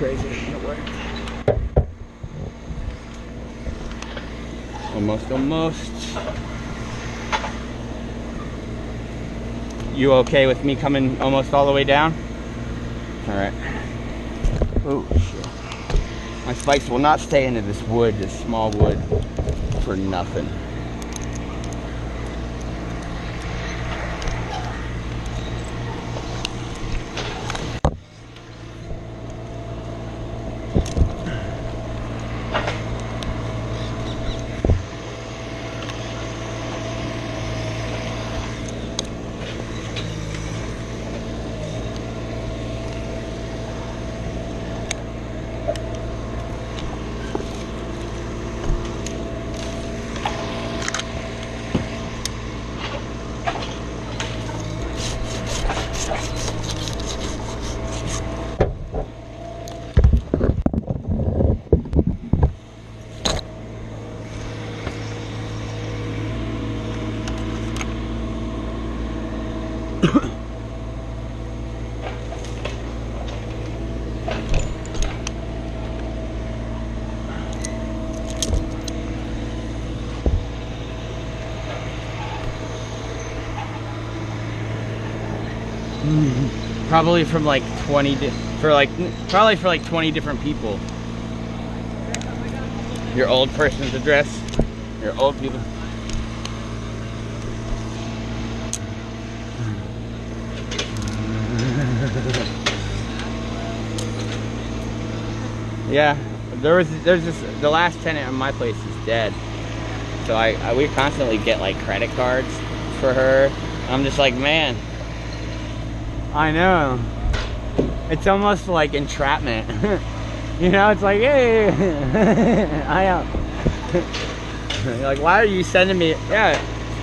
crazy it worked. Almost. You okay with me coming almost all the way down? All right. Oh shit. My spikes will not stay into this wood, this small wood, for nothing. Probably from like 20 probably for like 20 different people. Your old person's address. Your old people. Yeah, there's this, the last tenant of my place is dead. So we constantly get like credit cards for her. I'm just like, man, I know. It's almost like entrapment. You know, it's like, hey, I am. You're like, why are you sending me? Yeah,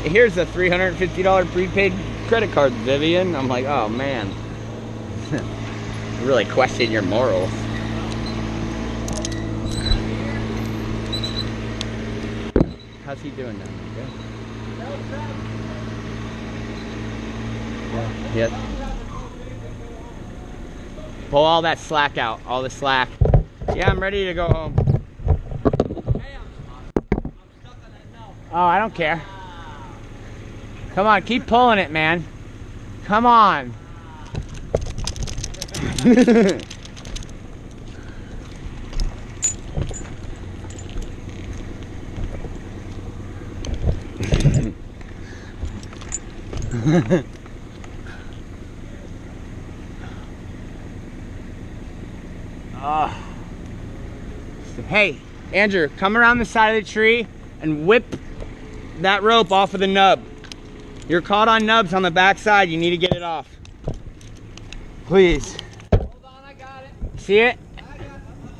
here's a $350 prepaid credit card, Vivian. I'm like, oh man. You really question your morals. How's he doing now? Good. Yeah. Pull all that slack out, all the slack. Yeah, I'm ready to go home. Hey, I'm stuck on that nub. Oh, I don't care. Come on, keep pulling it, man. Come on. Hey, Andrew, come around the side of the tree and whip that rope off of the nub. You're caught on nubs on the back side. You need to get it off. Please. Hold on, I got it. See it? I got it.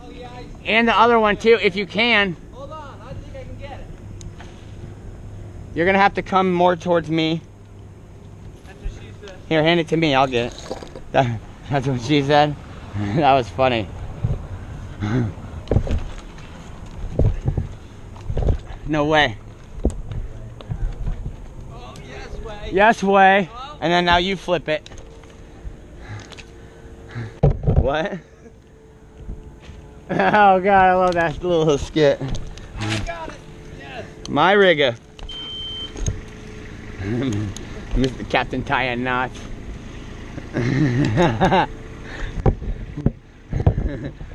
Oh, yeah. And the other one too, if you can. Hold on, I think I can get it. You're gonna have to come more towards me. That's what she said. Here, hand it to me, I'll get it. That's what she said? That was funny. No way. Oh, yes, way. Yes way. Oh. And then now you flip it. What? Oh god, I love that little skit. I got it. Yes. My rigger. Mr. Captain tying knots.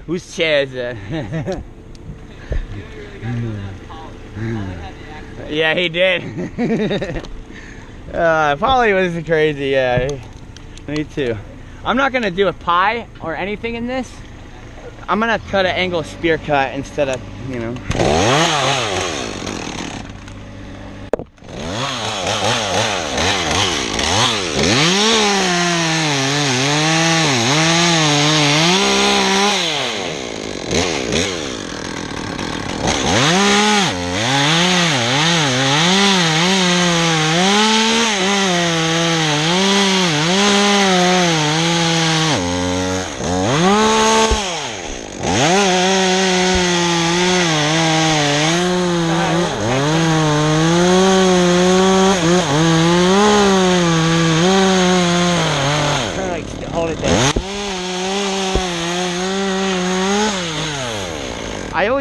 Whose chair is that? Yeah, he did. Polly was crazy, yeah. Me too. I'm not gonna do a pie or anything in this. I'm gonna cut an angle spear cut instead of, you know.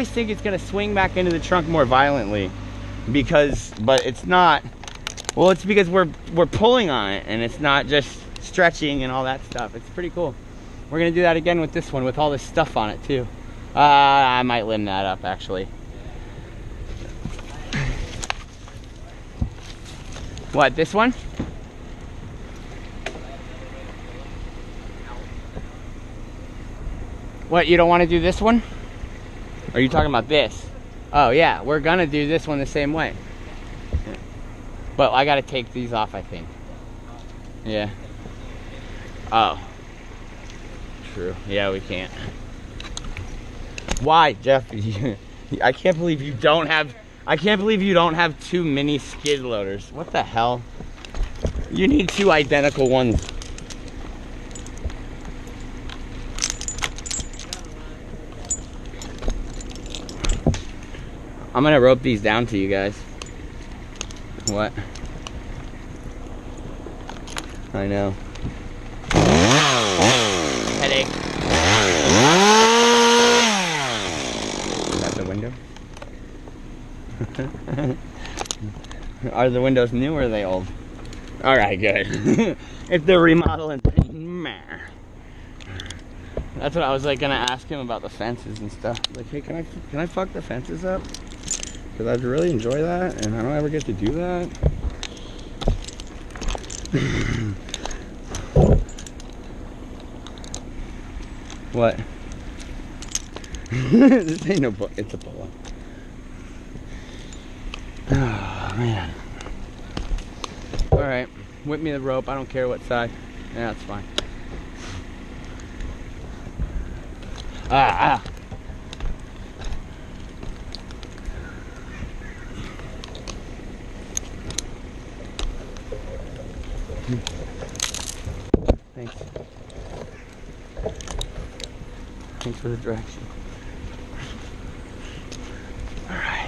always think it's gonna swing back into the trunk more violently but it's not. Well, it's because we're pulling on it and it's not just stretching and all that stuff. It's pretty cool. We're gonna do that again with this one with all this stuff on it too. I might limb that up actually. What, this one? What, you don't want to do this one? Or are you talking about this? Oh yeah, we're gonna do this one the same way. But I gotta take these off, I think. Yeah. Oh. True. Yeah, we can't. Why, Jeff? I can't believe you don't have 2 mini skid loaders. What the hell? You need 2 identical ones. I'm gonna rope these down to you guys. What? I know. Headache. Is that the window? Are the windows new or are they old? Alright, good. If they're remodeling, meh. That's what I was like gonna ask him about the fences and stuff. Like, hey, can I fuck the fences up? Because I'd really enjoy that, and I don't ever get to do that. What? This ain't no book. It's a polo. Oh, man. Alright. Whip me the rope. I don't care what side. Yeah, that's fine. Ah. Thanks. Thanks for the direction. All right.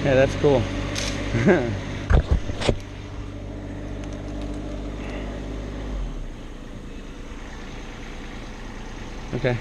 Yeah, that's cool. Okay.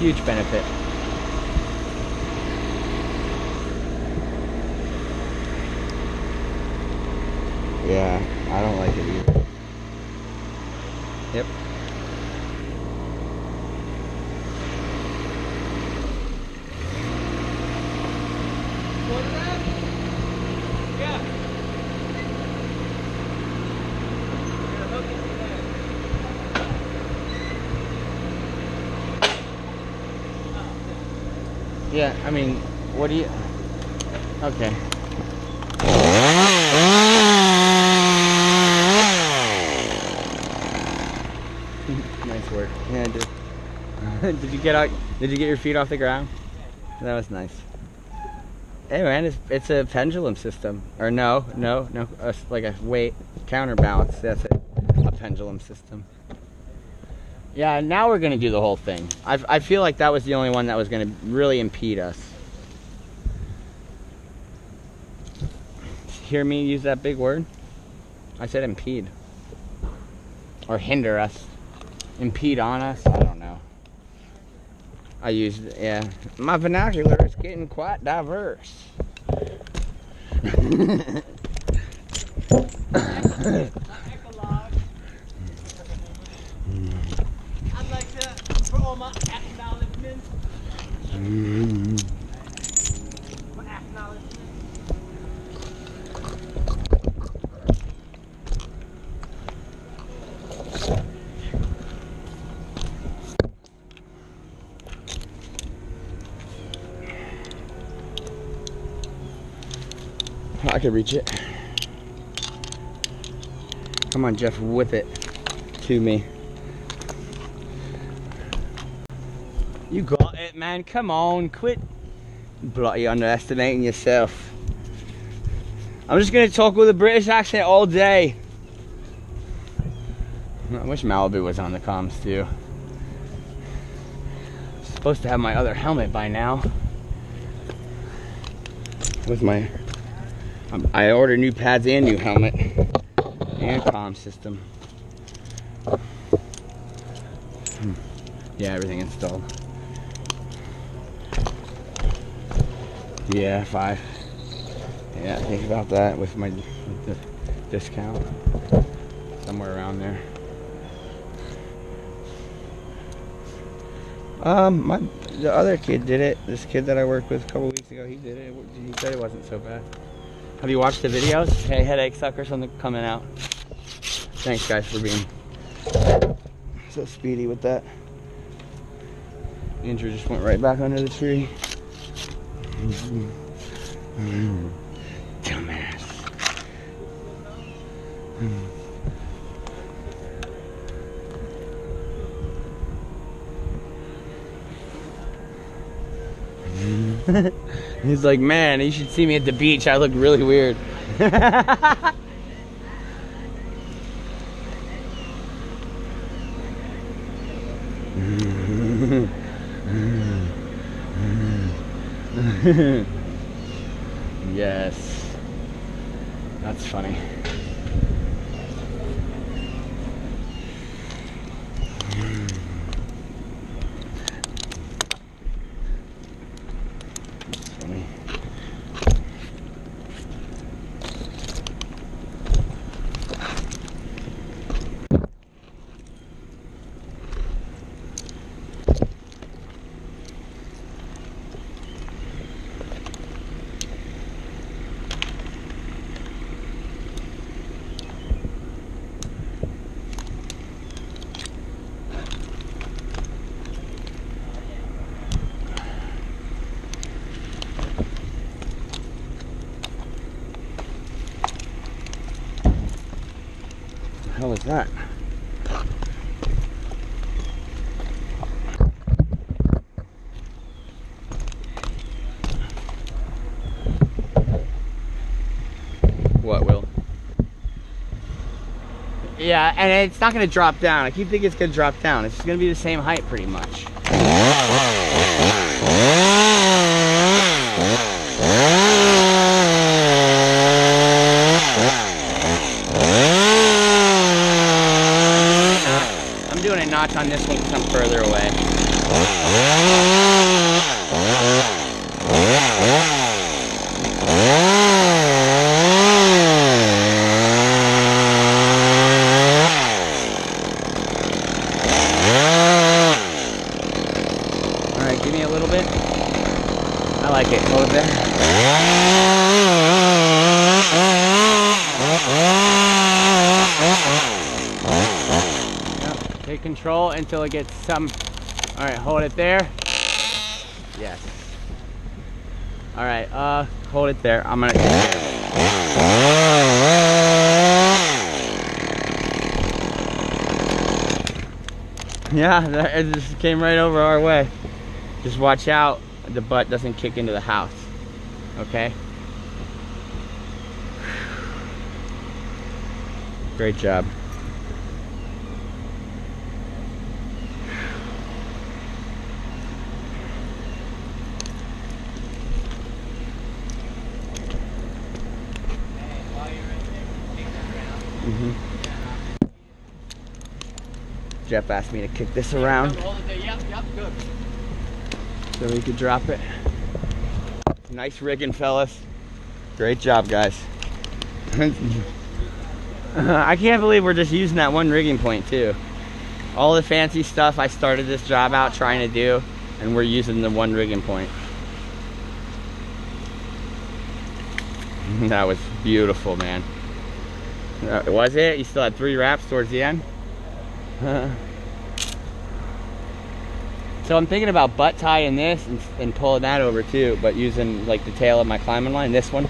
Huge benefit. Yeah, I don't like it either. Yep. Yeah, I mean, what do you... Okay. Nice work. Yeah, I did. Did you get out? Did you get your feet off the ground? That was nice. Hey man, it's a pendulum system. Or no, like a weight counterbalance. That's it. A pendulum system. Yeah, now we're gonna do the whole thing. I feel like that was the only one that was gonna really impede us. Hear me use that big word? I said impede. Or hinder us. Impede on us? I don't know. I used, yeah. My vernacular is getting quite diverse. I'd like to, for all my acknowledgements. For acknowledgements. I could reach it. Come on, Jeff, whip it to me. You got it, man. Come on, quit bloody underestimating yourself. I'm just gonna talk with a British accent all day. I wish Malibu was on the comms too. I'm supposed to have my other helmet by now. With my, I ordered new pads and new helmet and comm system. Yeah, everything installed. Yeah, 5. Yeah, think about that with the discount. Somewhere around there. The other kid did it. This kid that I worked with a couple weeks ago, he did it. He said it wasn't so bad. Have you watched the videos? Hey, headache sucker, something coming out. Thanks, guys, for being so speedy with that. Andrew just went right back under the tree. Dumbass. He's like, man, you should see me at the beach. I look really weird. Yes. That's funny. What the hell is that? What, Will? Yeah, and it's not going to drop down. I keep thinking it's going to drop down. It's going to be the same height pretty much. I'm doing a notch on this one because I'm further away. Alright, give me a little bit. I like it. Hold it there. Yep. Take control until it gets some. Alright, hold it there. Yes. Alright, hold it there. I'm gonna. Yeah, it just came right over our way. Just watch out the butt doesn't kick into the house. Okay? Great job. Jeff asked me to kick this around Yep, good. so we could drop it. Nice rigging, fellas. Great job, guys. I can't believe we're just using that one rigging point too. All the fancy stuff I started this job out trying to do, and we're using the one rigging point. That was beautiful, man. Was it? You still had 3 wraps towards the end? So I'm thinking about butt tying this and pulling that over too, but using like the tail of my climbing line, this one.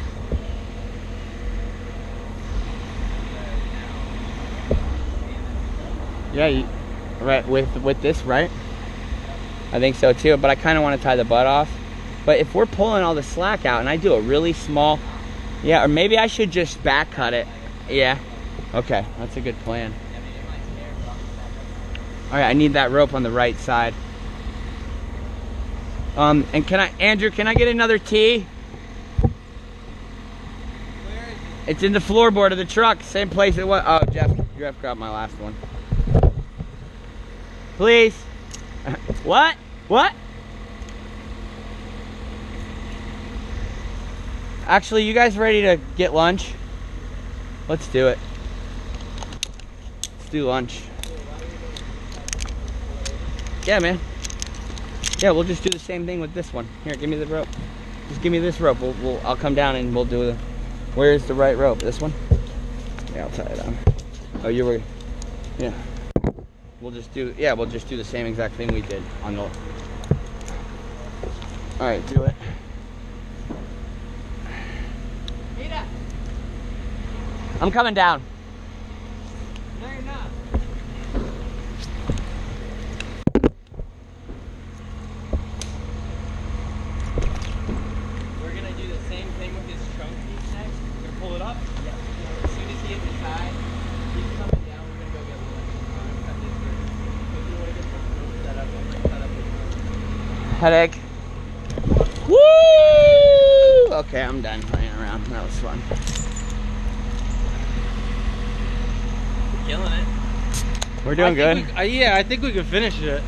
Yeah, right, with this, right? I think so too, but I kind of want to tie the butt off. But if we're pulling all the slack out and I do a really small, yeah, or maybe I should just back cut it. Yeah, okay, that's a good plan. All right, I need that rope on the right side. And Andrew, can I get another tee? Where is it? It's in the floorboard of the truck, same place it was. Oh, Jeff grabbed my last one. Please. What? What? Actually, you guys ready to get lunch? Let's do it. Let's do lunch. Yeah, man. Yeah, we'll just do the same thing with this one. Here, give me the rope. Just give me this rope. I'll come down and we'll do the. Where's the right rope? This one? Yeah, I'll tie it on. Oh, you were. Yeah. We'll just do. Yeah, we'll just do the same exact thing we did on the. All right, do it. Mira. I'm coming down. No, you're not. We're gonna do the same thing with this trunk piece next. We're gonna pull it up. Yeah. As soon as he hits the side, he's coming down. We're gonna go get lunch. I'm gonna cut this first. If you wanna get the set up, I'm gonna cut up this. Headache. Woo! Okay, I'm done playing around. That was fun. Killing it. We're doing good. Yeah, I think we can finish it.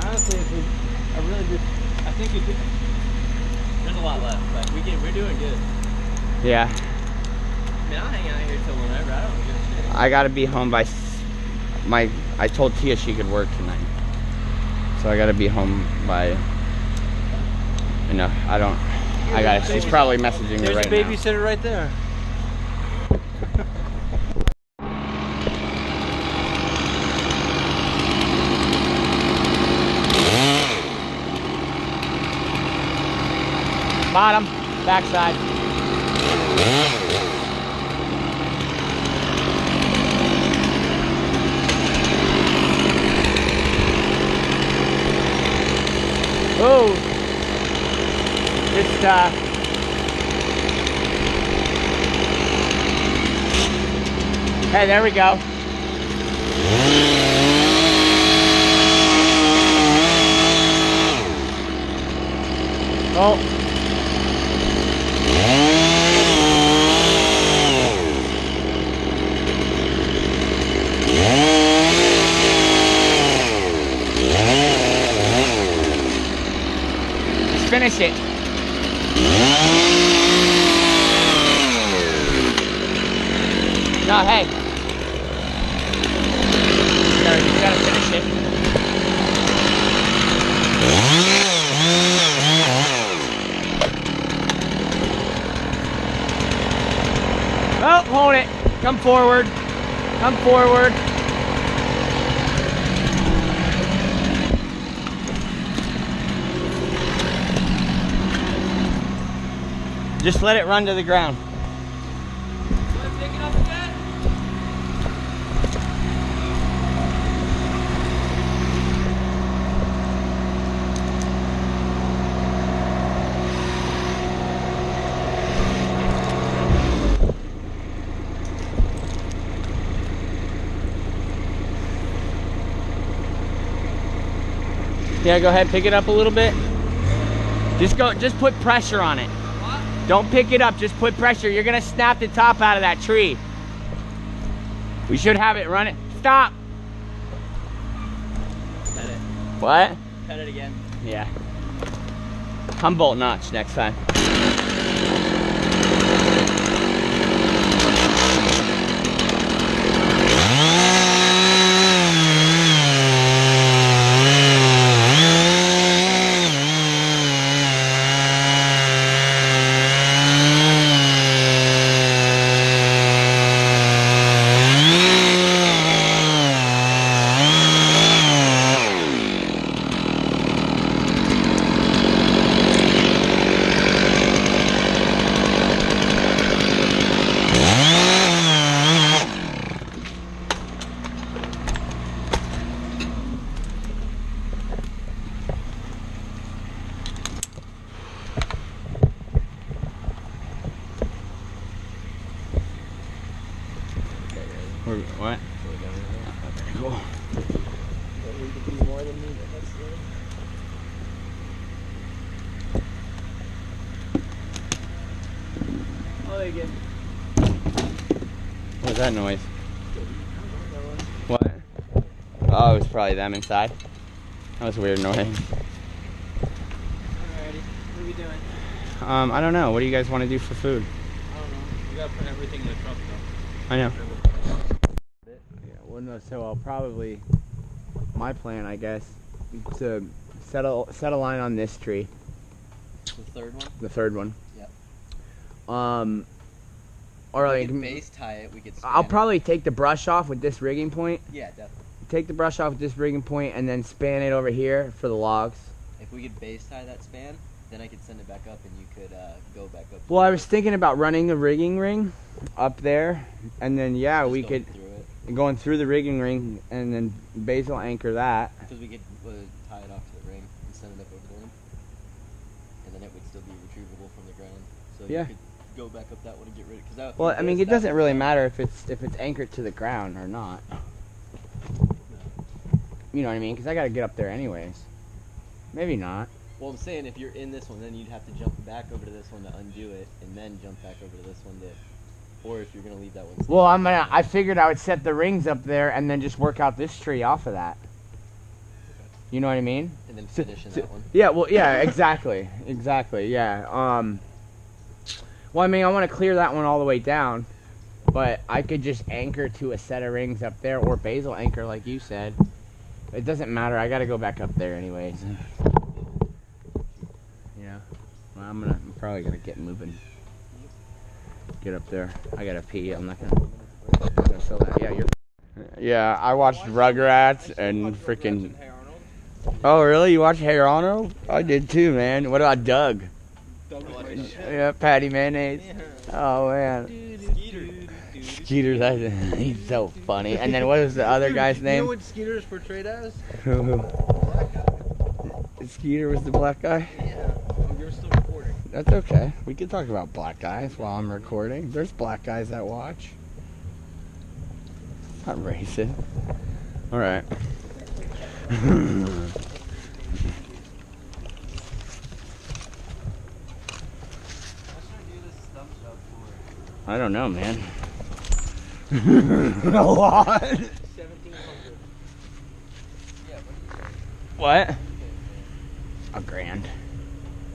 Honestly, I really do. I think we do. There's a lot left, but we're doing good. Yeah. I mean, I'll hang out here till whenever. I don't give a shit. I gotta be home by I told Tia she could work tonight, so I gotta be home by. You know, she's probably messaging me right now. There's a babysitter right there. Bottom, backside. Oh, just hey, there we go. Oh. Let's finish it. No, hey. You gotta finish it. Oh, hold it. Come forward. Come forward. Just let it run to the ground. Wanna pick it up again? Yeah, go ahead, pick it up a little bit. Just put pressure on it. What? Don't pick it up, just put pressure. You're gonna snap the top out of that tree. We should have it run it. Stop! Cut it. What? Cut it again. Yeah. Humboldt notch next time. What? Okay, cool. Oh, again. What was that noise? What? Oh, it was probably them inside. That was a weird noise. Alrighty. What are we doing? I don't know. What do you guys want to do for food? I don't know. We gotta put everything in the truck though. I know. Yeah, well, no, so I'll probably, my plan, I guess, to set a line on this tree. The third one? The third one. Yep. Or We like, could base tie it, we could span I'll it. probably take the brush off with this rigging point. Yeah, definitely. Take the brush off with this rigging point and then span it over here for the logs. If we could base tie that span, then I could send it back up and you could go back up. Well, I was thinking about running the rigging ring up there, and then yeah, Just we going could through it. going through the rigging ring and then basil anchor that. Because we could tie it off to the ring and send it up over the limb. And then it would still be retrievable from the ground. So Yeah. you could go back up that one and get rid of it. Cause that, Well, I mean, it doesn't really matter if it's anchored to the ground or not. You know what I mean? Because I gotta get up there anyways. Maybe not. Well, I'm saying if you're in this one, then you'd have to jump back over to this one to undo it, and then jump back over to this one to, or if you're gonna leave that one. Well, I figured I would set the rings up there and then just work out this tree off of that. You know what I mean? And then finish in that one. Yeah. Well, yeah. Exactly. Exactly. Yeah. Well, I mean, I want to clear that one all the way down, but I could just anchor to a set of rings up there, or basil anchor, like you said. It doesn't matter. I gotta go back up there anyways. Yeah. Well, I'm probably gonna get moving. Get up there. I gotta pee. I'm not gonna sell that. Yeah, you're. Yeah, I watched Rugrats and freaking. Oh, really? You watched Hey Arnold? I did too, man. What about Doug? Yeah, Patty Mayonnaise. Oh man. Skeeter, he's so funny. And then what was the other guy's name? You know what Skeeter is portrayed as? Skeeter was the black guy? Yeah. Oh, you're still recording. That's okay. We can talk about black guys while I'm recording. There's black guys that watch. Not racist. Alright. I don't know, man. A lot. 1700. Yeah, What? A grand.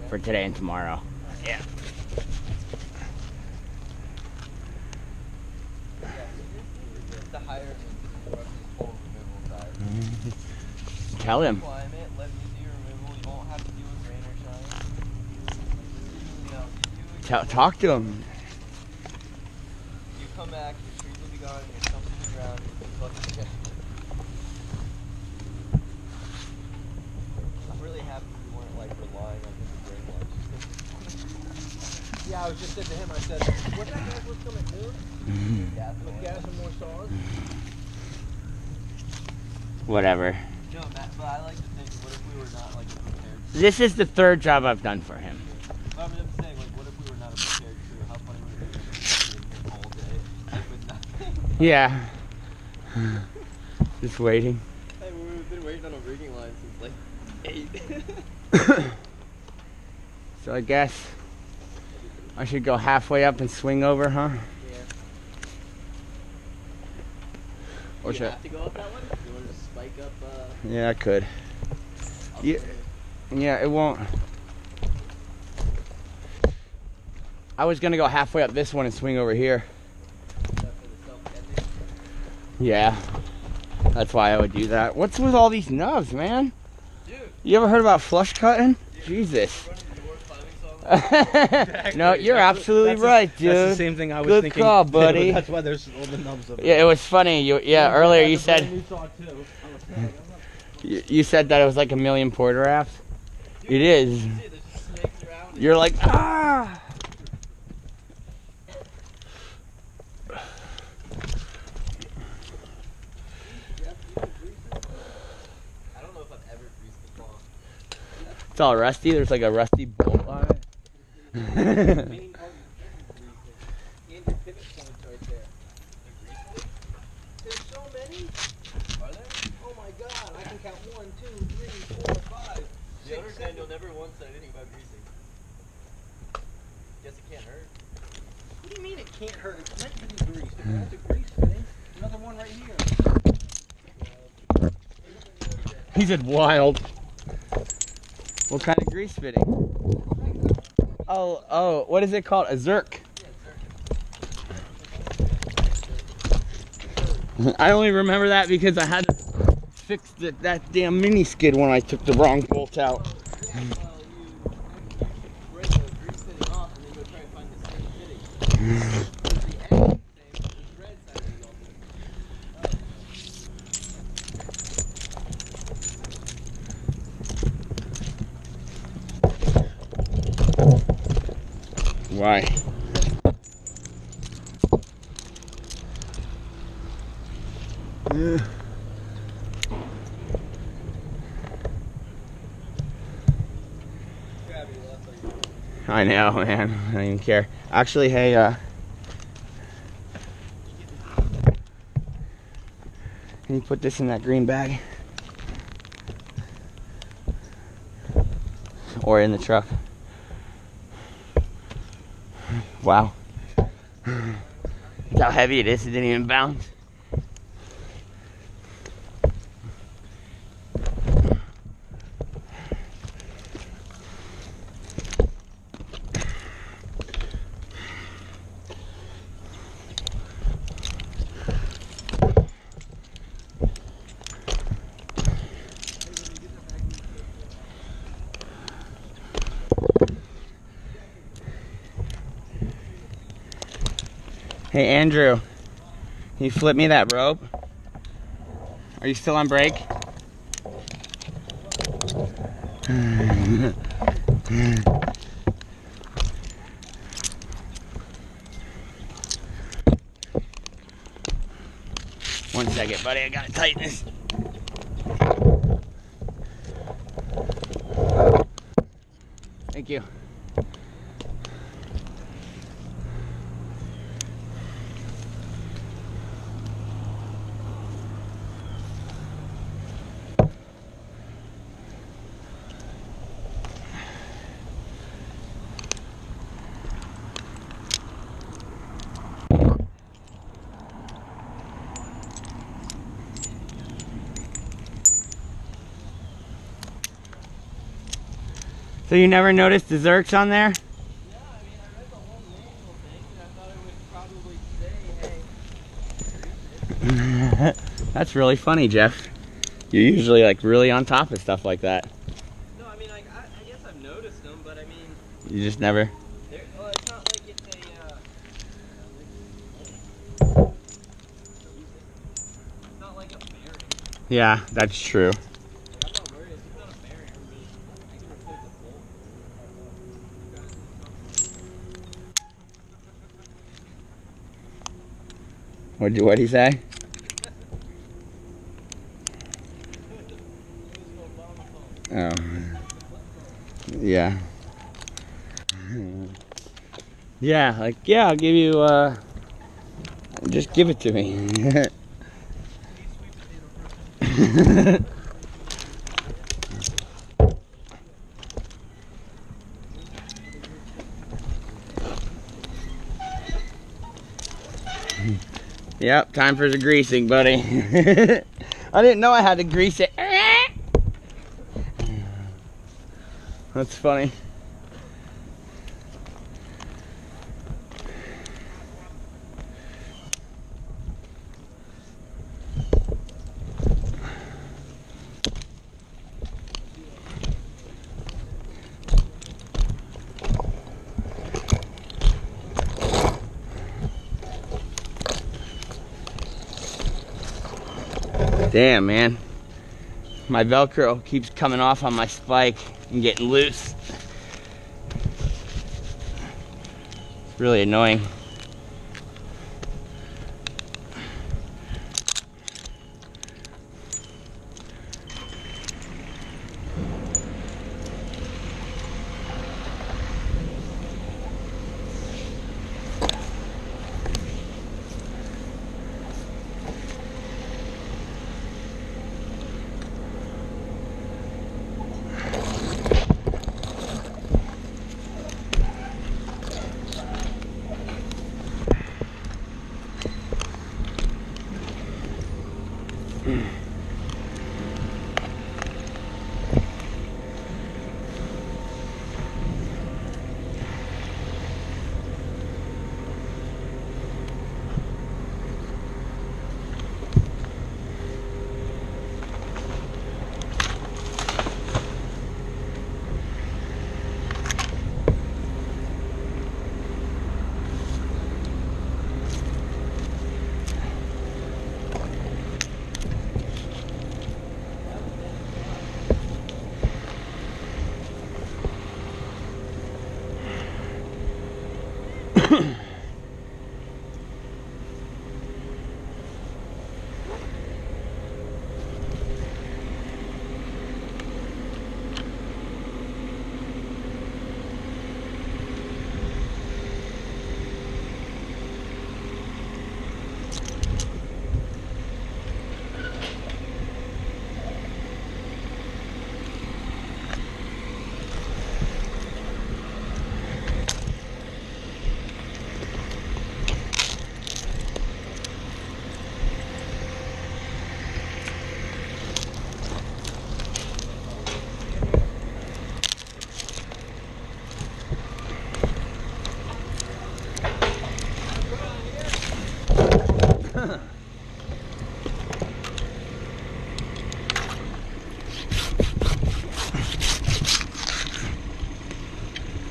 For today and tomorrow. Yeah. the higher full removal side. Tell him. Climb it, let me do removal. You won't have to do it rain or shine. You know, you do it. Talk to him. You come back, your trees will be gone, and your stump's to the ground, and you fucking shit. I'm really happy we weren't like relying on him to bring lunch. Yeah, I was just said to him, I said, what that guy was coming to do? Yeah, with gas and more saws? Whatever. No, Matt, but I like to think, what if we were not like a prepared crew? This is the third job I've done for him. I'm just saying, like, what if we were not a prepared crew? How funny would it be if we were sitting here all day with nothing? Yeah. Just waiting. Hey, we've been waiting on a rigging line since like 8. So I guess I should go halfway up and swing over, huh? Yeah. Or You should have to go up that one? You want to spike up, Yeah, I could. up Yeah. Yeah, it won't. I was gonna go halfway up this one and swing over here. for the self-ending? Yeah. That's why I would do that. What's with all these nubs, man? Dude. You ever heard about flush cutting? Jesus. Running the door climbing song? No, you're absolutely right, dude. That's the same thing I was Good thinking. call, buddy. That's why there's all the nubs of it. Yeah, it was funny. Earlier you said You you said that it was like a million porter apps. It is. Dude, there's just snakes around. You're like, ah. I don't know if I've ever greased the claw. It's all rusty. There's like a rusty bolt on it. The main part of the greasing. And your pivot points right there. You greased it? There's so many. Are there? Oh my god, I can count 1, 2, 3, 4, 5. You understand you'll never once say anything about greasing. Guess it can't hurt. What do you mean it can't hurt? It's meant to be greased. If you want to grease fitting, another one right here. He said wild. What kind of grease fitting? Oh, what is it called? A Zerk. I only remember that because I had to fix that damn mini skid when I took the wrong bolt out. Yeah, well, you break the grease fitting off and then go try and find the same fitting. The end is the same, but the thread side is all different. Why? Yeah. I know, man. I don't even care. Actually, hey, can you put this in that green bag? Or in the truck? Wow. Look how heavy it is. It didn't even bounce. Hey Andrew, can you flip me that rope? Are you still on break? One second, buddy, I gotta tighten this. Thank you. So you never noticed the Zerks on there? Yeah, I mean, I read the whole manual thing, and I thought it would probably say, hey. That's really funny, Jeff. You're usually like really on top of stuff like that. No, I mean, like, I guess I've noticed them, but I mean, You just never. well, it's not like it's a, it's not like a bearing. Yeah, that's true. Like, I'm not worried. It's not a bearing. I can replace a bolt. What'd he say? Oh. Yeah. Yeah, like, yeah, I'll give you, just give it to me. Yep, time for the greasing, buddy. I didn't know I had to grease it. That's funny. Damn, man. My Velcro keeps coming off on my spike and getting loose. It's really annoying.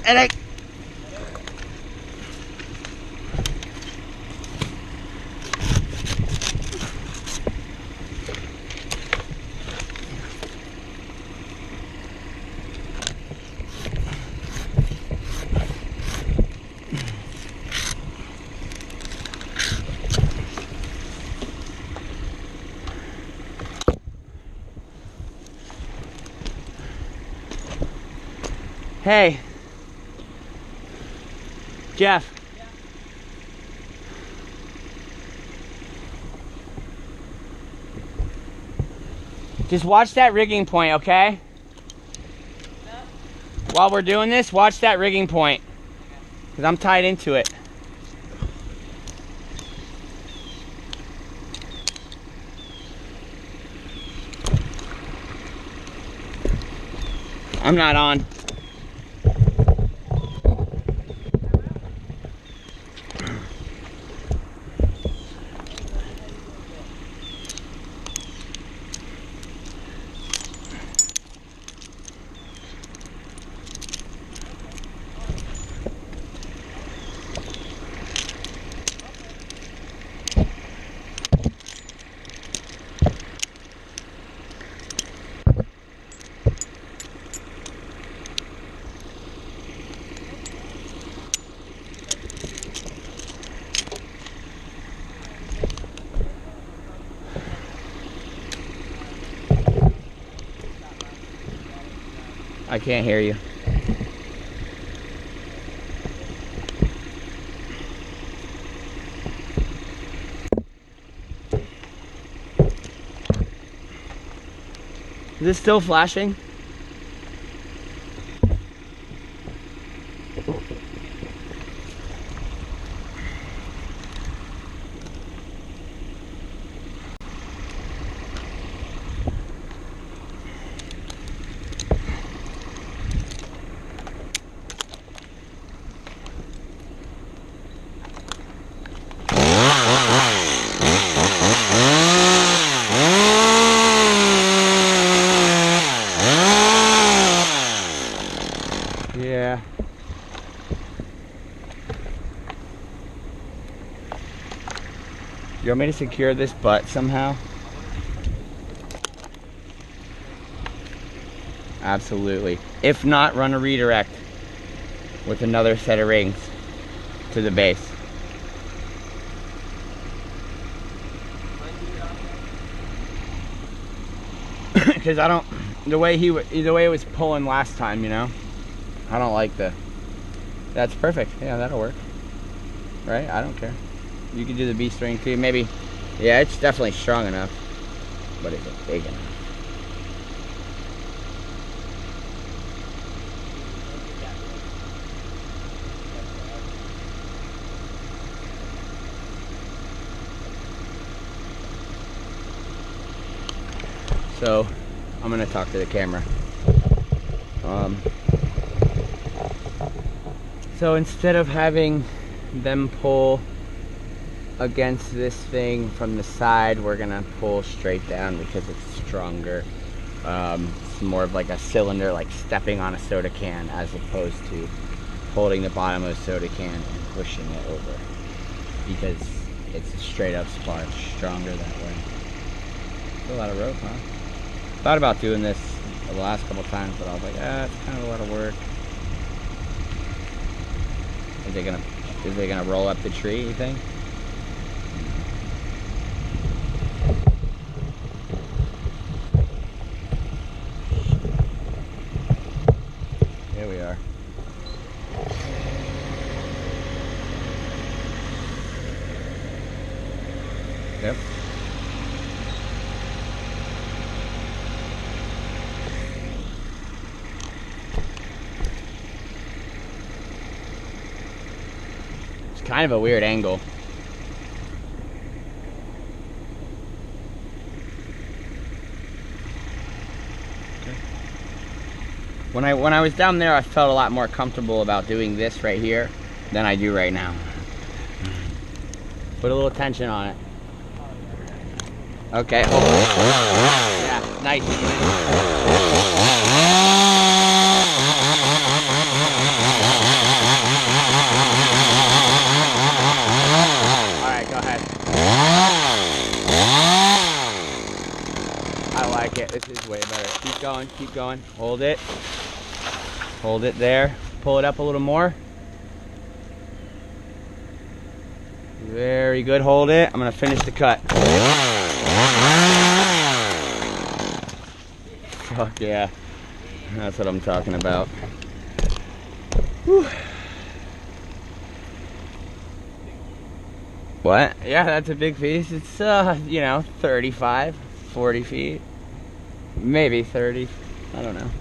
And hey, Jeff. Just watch that rigging point, okay? While we're doing this, watch that rigging point. Because I'm tied into it. I'm not on. I can't hear you. Is this still flashing? You want me to secure this butt somehow? Absolutely. If not, run a redirect with another set of rings to the base. Because I don't, the way it was pulling last time, you know, I don't like the. That's perfect. Yeah, that'll work. Right? I don't care. You can do the B string too. Maybe. Yeah, it's definitely strong enough, but is it big enough? So, I'm gonna talk to the camera. So instead of having them pull against this thing from the side, we're gonna pull straight down because it's stronger. It's more of like a cylinder, like stepping on a soda can, as opposed to holding the bottom of a soda can and pushing it over, because it's a straight up spar. It's stronger that way. It's a lot of rope, huh? Thought about doing this the last couple times, but I was like, it's kind of a lot of work. Is they gonna roll up the tree, you think? Here we are. Yep. Kind of a weird angle. Okay. When I was down there, I felt a lot more comfortable about doing this right here than I do right now. Put a little tension on it. Okay. Oh. Yeah, nice. This is way better. Keep going, keep going. Hold it. Hold it there. Pull it up a little more. Very good. Hold it. I'm going to finish the cut. Fuck yeah. That's what I'm talking about. Whew. What? Yeah, that's a big piece. It's, you know, 35, 40 feet. Maybe 30. I don't know.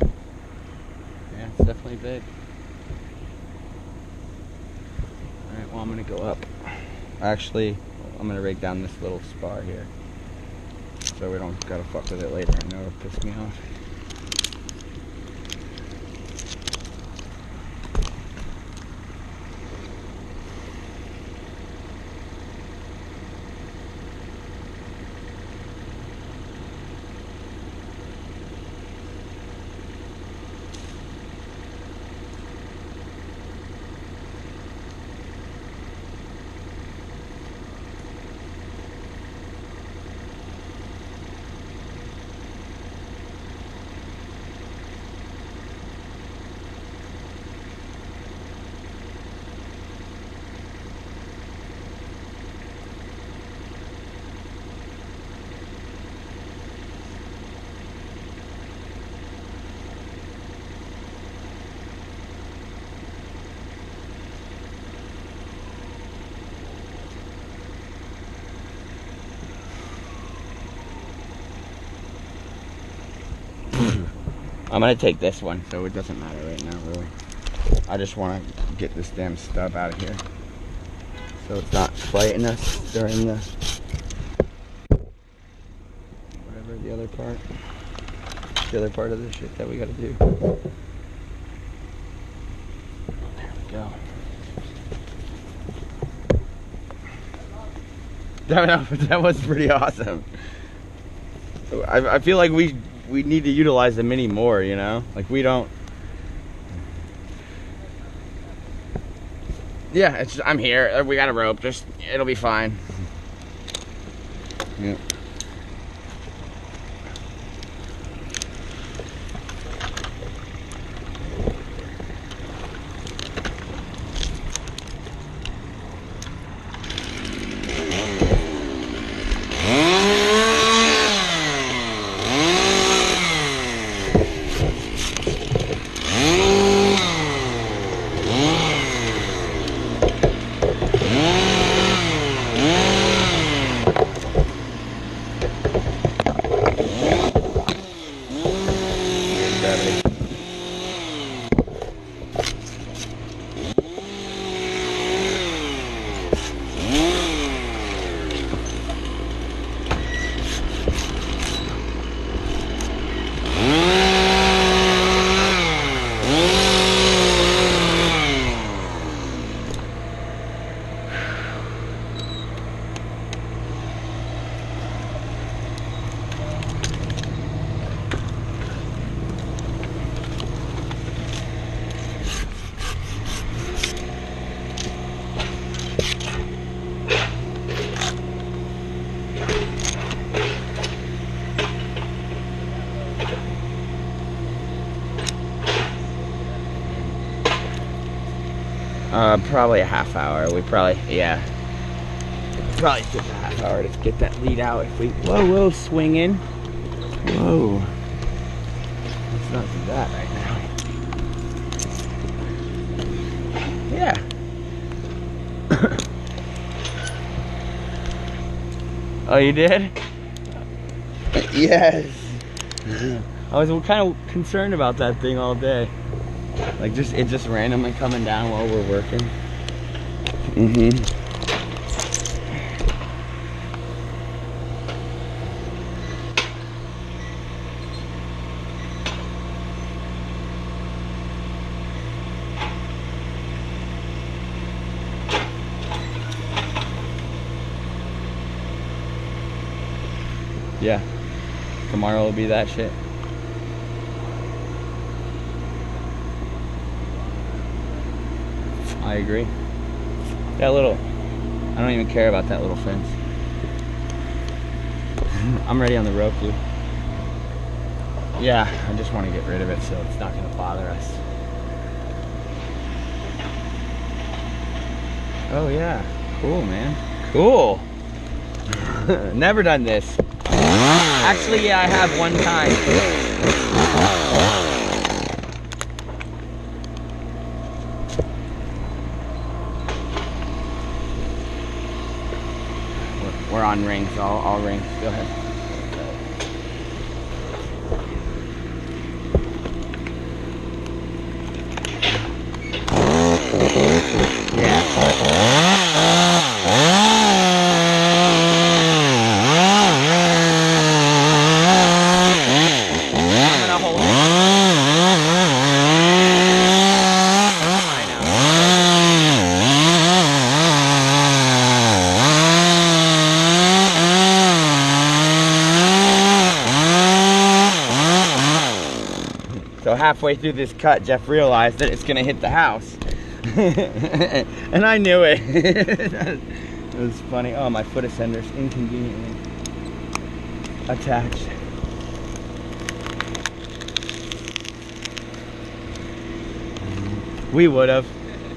Yeah, it's definitely big. Alright, well, I'm going to go up. Actually, I'm going to rig down this little spar here, so we don't got to fuck with it later. I know it'll piss me off. I'm gonna take this one, so it doesn't matter right now, really. I just want to get this damn stub out of here, so it's not fighting us during the whatever the other part of the shit that we gotta do. There we go. That was pretty awesome. I feel like we need to utilize the Mini more, you know? Like, we don't... Yeah, I'm here. We got a rope. It'll be fine. Yep. Probably a half hour. We probably, yeah. Probably took a half hour to get that lead out. If we, whoa, swinging. Whoa. Let's not do that right now. Yeah. Oh, you did? Yes. I was kind of concerned about that thing all day. Like it just randomly coming down while we're working. Yeah. Tomorrow will be that shit. I agree. That little, I don't even care about that little fence. I'm ready on the Roku. Yeah, I just want to get rid of it so it's not going to bother us. Oh yeah, cool man, cool. Never done this. Actually, yeah, I have one time. We're on rings, all rings. Go ahead. So halfway through this cut, Jeff realized that it's gonna hit the house. And I knew it. It was funny. Oh, my foot ascender's inconveniently attached. We would have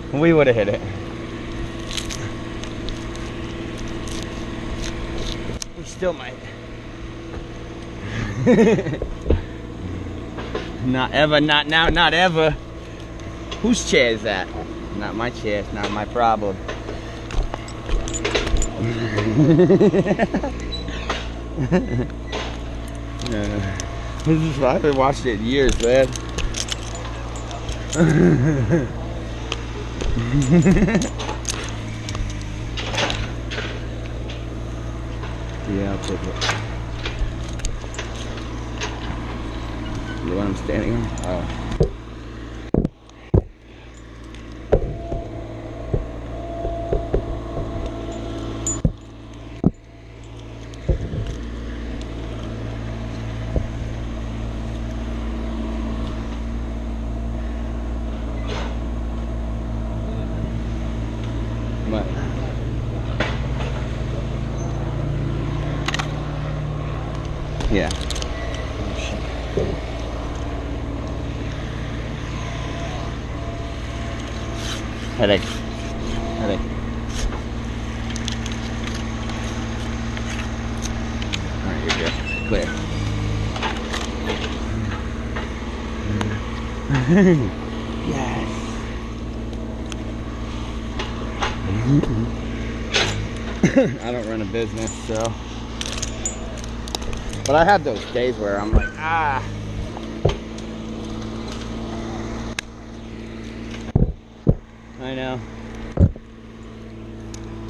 hit it. We still might. Not ever, not now, not ever. Whose chair is that? Not my chair, it's not my problem. I haven't watched it in years, man. Yeah, I'll take it. The one I'm standing on? Oh. What? Yeah. Headache. Headache. Alright, you're good. Clear. Yes. I don't run a business, so. But I have those days where I'm like, ah. I know.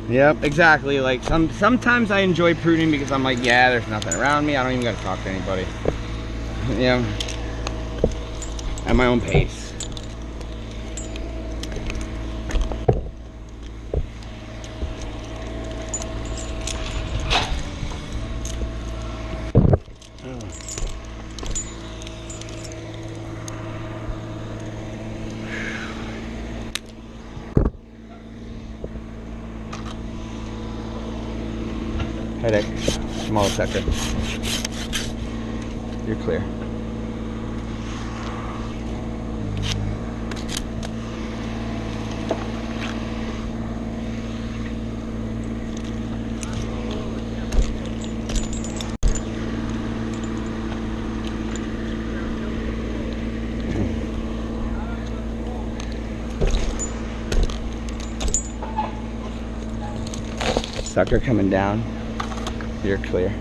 Yep, exactly. Like sometimes I enjoy pruning because I'm like, yeah, there's nothing around me. I don't even gotta talk to anybody. Yeah. At my own pace. Headache, small second. You're clear. Sucker coming down. You're clear.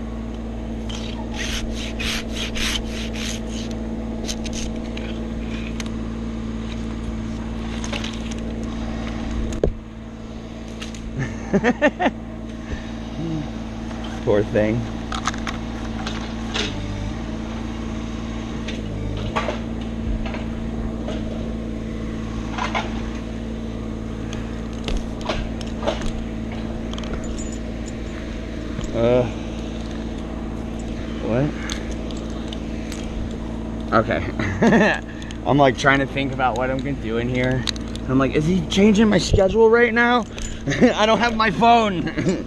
Poor thing. What? Okay. I'm like trying to think about what I'm gonna do in here. I'm like, is he changing my schedule right now? I don't have my phone. Alright.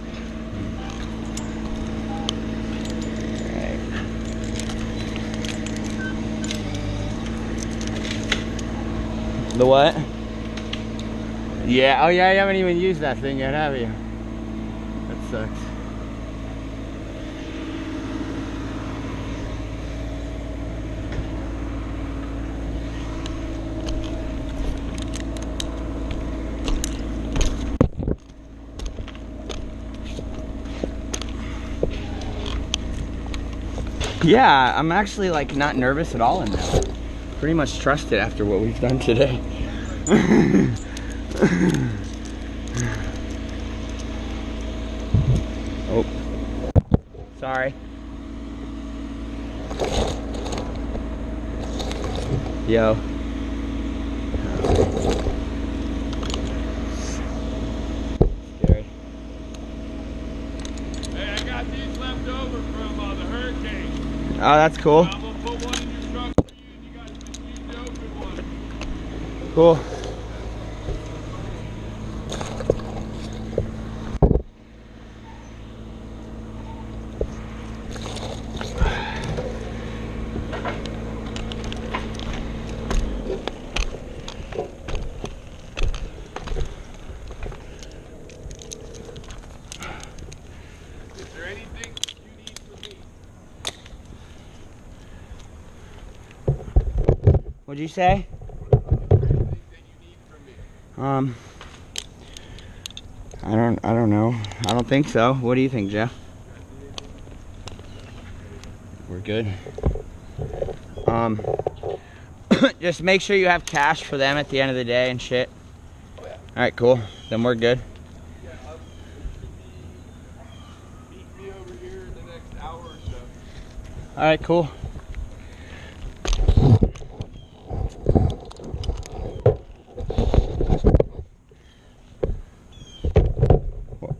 The what? Yeah, oh yeah, you haven't even used that thing yet, have you? That sucks. Yeah, I'm actually like not nervous at all in now. Pretty much trust it after what we've done today. Oh, sorry. Yo. Scary. Hey, I got these left over from the hurricane. Oh, that's cool. I'm gonna put one in your truck for you, and you guys just use the open one. Cool. Is there anything you need from me? What'd you say? Anything that you need from me? I don't know. I don't think so. What do you think, Jeff? We're good. Just make sure you have cash for them at the end of the day and shit. Oh, yeah. All right, cool. Then we're good. Yeah, meet me over here in the next hour or so. All right, cool.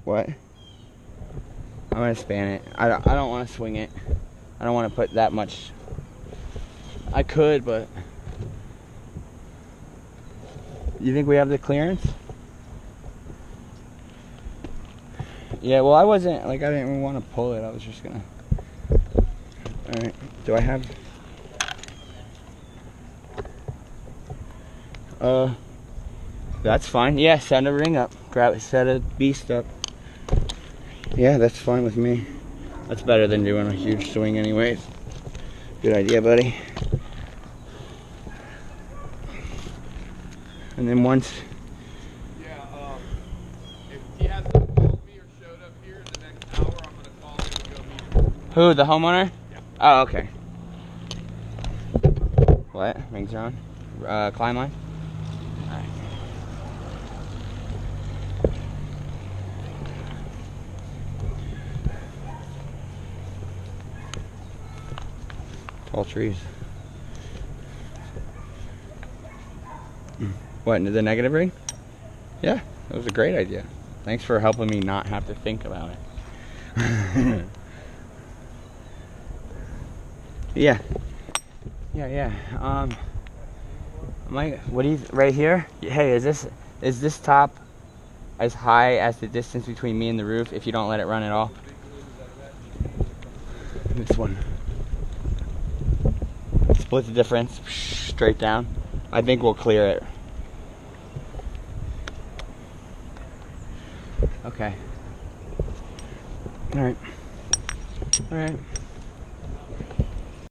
What? I'm gonna span it. I don't want to swing it. I don't want to put that much. I could, but you think we have the clearance? Yeah. Well, I wasn't like I didn't even want to pull it. I was just gonna. All Alright, do I have... That's fine. Yeah, set a ring up. Set a beast up. Yeah, that's fine with me. That's better than doing a huge swing anyways. Good idea, buddy. And then once... Yeah, if he hasn't called me or showed up here in the next hour, I'm going to call him and go meet him. Who, the homeowner? Yeah. Oh, okay. What? Rings are on? Climb line? Alright. Tall trees. What, the negative ring? Yeah, that was a great idea. Thanks for helping me not have to think about it. Yeah. What do you, right here? Hey, is this top as high as the distance between me and the roof if you don't let it run at all? This one. Split the difference, straight down. I think we'll clear it. Okay. Alright.